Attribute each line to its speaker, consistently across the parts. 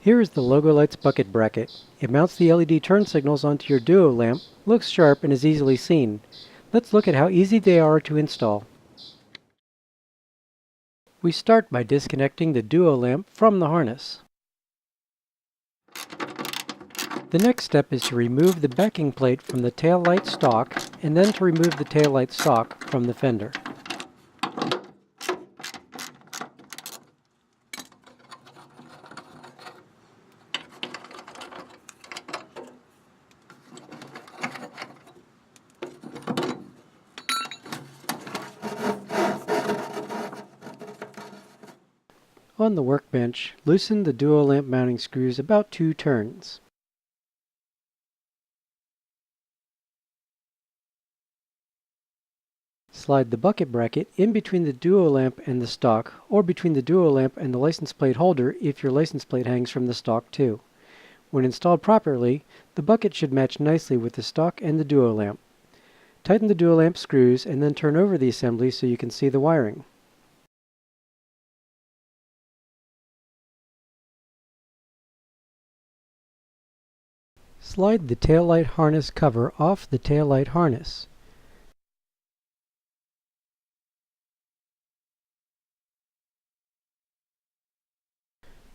Speaker 1: Here is the Logo Lights bucket bracket. It mounts the LED turn signals onto your Duolamp, looks sharp, and is easily seen. Let's look at how easy they are to install. We start by disconnecting the Duolamp from the harness. The next step is to remove the backing plate from the taillight stalk, and then to remove the taillight stalk from the fender. On the workbench, loosen the Duolamp mounting screws about 2 turns. Slide the bucket bracket in between the Duolamp and the stalk, or between the Duolamp and the license plate holder if your license plate hangs from the stalk too. When installed properly, the bucket should match nicely with the stalk and the Duolamp. Tighten the Duolamp screws and then turn over the assembly so you can see the wiring. Slide the taillight harness cover off the taillight harness.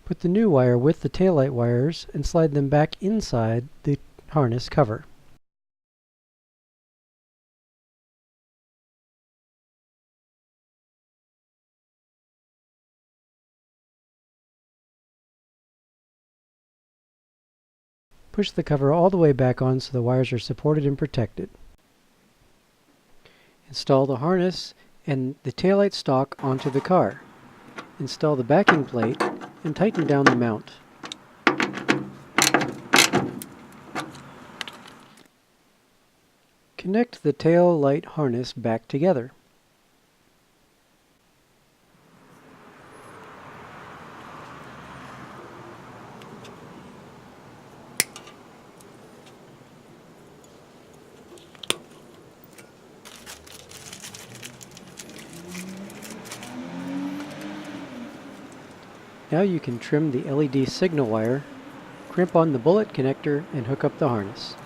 Speaker 1: Put the new wire with the taillight wires and slide them back inside the harness cover. Push the cover all the way back on so the wires are supported and protected. Install the harness and the taillight stalk onto the car. Install the backing plate and tighten down the mount. Connect the tail light harness back together. Now you can trim the LED signal wire, crimp on the bullet connector, and hook up the harness.